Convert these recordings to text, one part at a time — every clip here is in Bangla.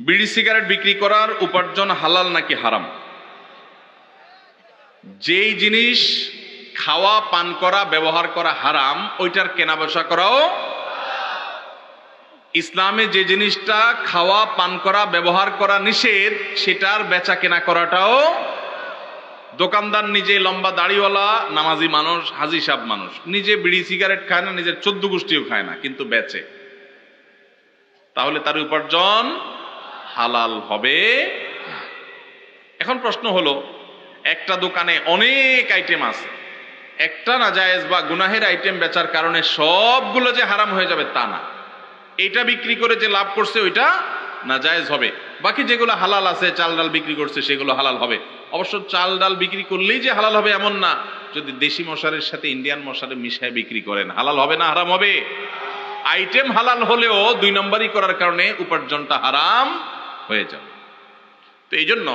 বিড়ি সিগারেট বিক্রি করার উপার্জন হালাল নাকি হারাম? যেই জিনিস খাওয়া, পান করা, ব্যবহার করা হারাম, ওইটার কেনা বেচা করাও। ইসলামে যে জিনিসটা খাওয়া, পান করা, ব্যবহার করা নিষেধ, সেটার বেচা কেনা করাটাও। দোকানদার নিজে লম্বা দাড়িওয়ালা নামাজি মানুষ, হাজি সাহেব মানুষ, নিজে বিড়ি সিগারেট খায় না, নিজের 14 গোষ্ঠীও খায় না, কিন্তু বেচে, তাহলে তার উপার্জন হালাল হবে না। এখন প্রশ্ন হলো, একটা দোকানে অনেক আইটেম আছে, একটা নাজায়েজ বা গুনাহের আইটেম বেচার কারণে সবগুলো যে হারাম হয়ে যাবে তা না। এটা বিক্রি করে যে লাভ করছে ওইটা নাজায়েজ হবে, বাকি যেগুলো হালাল আছে, চাল ডাল বিক্রি করছে সেগুলো হালাল হবে। অবশ্য চাল ডাল বিক্রি করলেই যে হালাল হবে এমন না, যদি দেশি মশারের সাথে ইন্ডিয়ান মশারে মিশায় বিক্রি করেন হালাল হবে না হারাম হবে? আইটেম হালাল হলেও 2 নম্বরই করার কারণে উপার্জনটা হারাম হয়ে যাবে। তো এই জন্য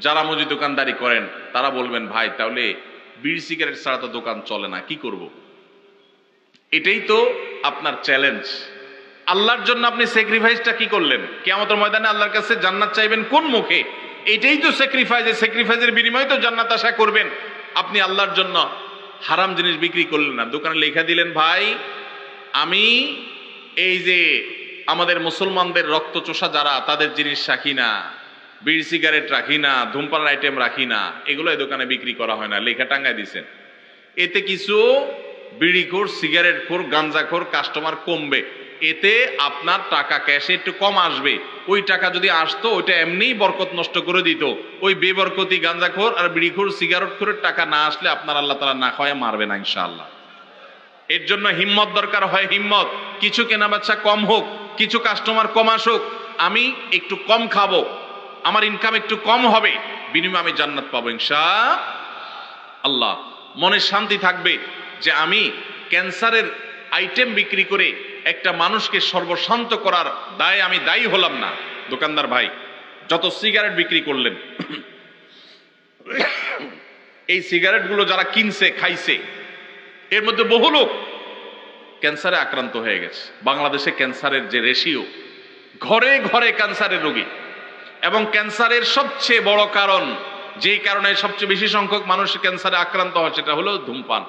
যারা মুদি দোকানদারি করেন তারা বলবেন, ভাই তাহলে বিড়ি সিগারেট ছাড়া তো দোকান চলে না, কি করব? এটাই তো আপনার চ্যালেঞ্জ। আল্লাহর জন্য আপনি স্যাক্রিফাইসটা কি করলেন? কিয়ামতের ময়দানে আল্লাহর কাছে জান্নাত চাইবেন কোন মুখে? এটাই তো স্যাক্রিফাইস। স্যাক্রিফাইসের বিনিময়ে তো জান্নাত আশা করবেন। আপনি আল্লাহর জন্য হারাম জিনিস বিক্রি করলেন না, দোকানে লেখা দিলেন, ভাই আমি এই যে আমাদের মুসলমানদের রক্তচোষা যারা, তাদের জিনিস রাখি না, বিড়ি সিগারেট রাখি না, ধূমপানের আইটেম রাখি না, এগুলো এই দোকানে বিক্রি করা হয় না, লেখা টাঙ্গায় দিছেন। এতে কিছু বিড়িখোর, সিগারেটখোর, গাঞ্জাখোর কাস্টমার কমবে, এতে আপনার টাকা ক্যাশে একটু কম আসবে। ওই টাকা যদি আসতো ওইটা এমনিই বরকত নষ্ট করে দিত। ওই বেবরকতি গাঞ্জাখোর আর বিড়িখোর, সিগারেটখোরের টাকা না আসলে আপনার আল্লাহ তাআলা না খাওয়ায় মারবে না ইনশাআল্লাহ। এর জন্য হিম্মত দরকার হয়, হিম্মত। কিছু কেনাবেচা কম হোক, কিছু কাস্টমার কম আসুক, আমি একটু কম খাবো, আমার ইনকাম একটু কম হবে, বিনিময়ে আমি জান্নাত পাবো ইনশাআল্লাহ। মনে শান্তি থাকবে যে আমি ক্যান্সারের আইটেম বিক্রি করে একটা মানুষকে সর্বশান্ত করার দায়ে আমি দায়ী হলাম না। দোকানদার ভাই যত সিগারেট বিক্রি করলেন, এই সিগারেটগুলো যারা কিনছে, খাইছে, এর মধ্যে বহু লোক ক্যান্সারে আক্রান্ত হয়ে গেছে। বাংলাদেশে ক্যান্সারের যে রেশিও, ঘরে ঘরে ক্যান্সারের রোগী, এবং ক্যান্সারের সবচেয়ে বড় কারণ, যেই কারণে সবচেয়ে বেশি সংখ্যক মানুষ ক্যান্সারে আক্রান্ত হয়, সেটা হলো ধূমপান।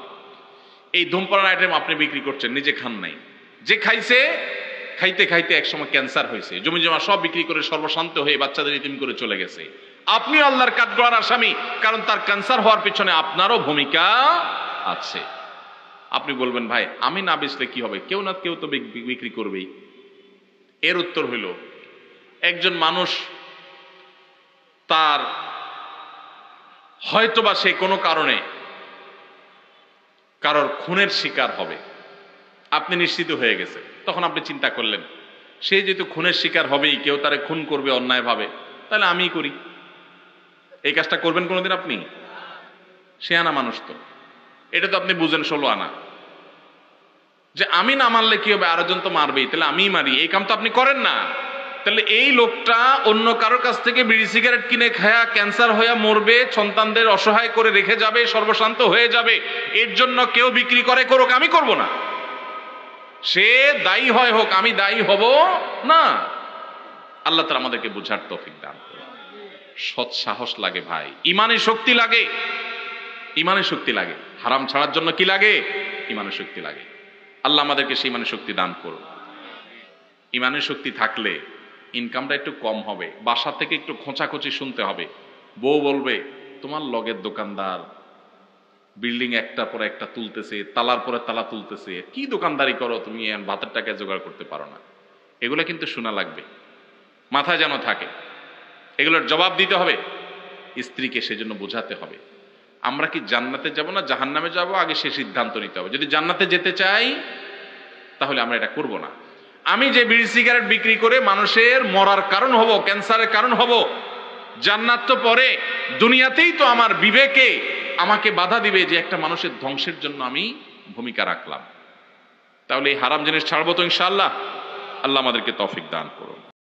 এই ধূমপান আইটেম আপনি বিক্রি করছেন, নিজে খান নাই, যে খাইছে, খাইতে খাইতে একসময় ক্যান্সার হয়েছে, জমি জমা সব বিক্রি করে সর্বশান্ত হয়ে বাচ্চাদের ইতিম করে চলে গেছে। আপনি আল্লাহর কাঠগড়ার আসামি, কারণ তার ক্যান্সার হওয়ার পিছনে আপনারও ভূমিকা আছে। আপনি বলবেন, ভাই আমি না বেচলে কি হবে? কেউ না কেউ তো বিক্রি করবেই। এর উত্তর হইল, একজন মানুষ তার হয়তোবা সে কোনো কারণে কারোর খুনের শিকার হবে, আপনি নিশ্চিত হয়ে গেছে, তখন আপনি চিন্তা করলেন, সে যেহেতু খুনের শিকার হবেই, কেউ তারে খুন করবে অন্যায়ভাবে, তাহলে আমিই করি। এই কাজটা করবেন কোনোদিন আপনি? সে আনা মানুষ তো, এটা তো আপনি বুঝেন 16 আনা, যে আমি না মারলে কি হবে, আরেকজন তো মারবেই, তাহলে আমিই মারি, এই কাম তো আপনি করেন না। তাহলে এই লোকটা অন্য কারোর কাছ থেকে বিড়ি সিগারেট কিনে খায়া ক্যান্সার হয়ে মরবে, সন্তানদের অসহায় করে রেখে যাবে, সর্বশান্ত হয়ে যাবে। এর জন্য কেউ বিক্রি করে করুক, আমি করব না। সে দায়ী হয় হোক, আমি দায়ী হব না। আল্লাহ তাআলা আমাদেরকে বুঝার তৌফিক দান করুন। সৎ সাহস লাগে ভাই, ইমানের শক্তি লাগে, ইমানের শক্তি লাগে। হারাম ছাড়ার জন্য কি লাগে? ইমানের শক্তি লাগে। আল্লাহ আমাদেরকে সেই ইমানের শক্তি দান করুন। ইমানের শক্তি থাকলে ইনকামটা একটু কম হবে, বাসা থেকে একটু খোঁচাখুচি শুনতে হবে। বউ বলবে, তোমার লগের দোকানদার বিল্ডিং একটা পরে একটা তুলতেছে, তালার পরে তালা তুলতেছে, কি দোকানদারি করো তুমি, ভাতের টাকা জোগাড় করতে পারো না। এগুলো কিন্তু শোনা লাগবে, মাথায় যেন থাকে, এগুলোর জবাব দিতে হবে। স্ত্রীকে সেজন্য বোঝাতে হবে, আমরা কি জান্নাতে যাব না জাহান্নামে যাব, আগে সে সিদ্ধান্ত নিতে হবে। যদি জান্নাতে যেতে চাই তাহলে আমরা এটা করব না। আমি যে বিড়ি সিগারেট বিক্রি করে মানুষের মরার কারণ হব, ক্যান্সারের কারণ হব, জান্নাত তো পরে, দুনিয়াতেই তো আমার বিবেকে আমাকে বাধা দিবে যে একটা মানুষের ধ্বংসের জন্য আমি ভূমিকা রাখলাম। তাহলে এই হারাম জিনিস ছাড়বো তো ইনশাআল্লাহ। আল্লাহ আমাদেরকে তৌফিক দান করুন।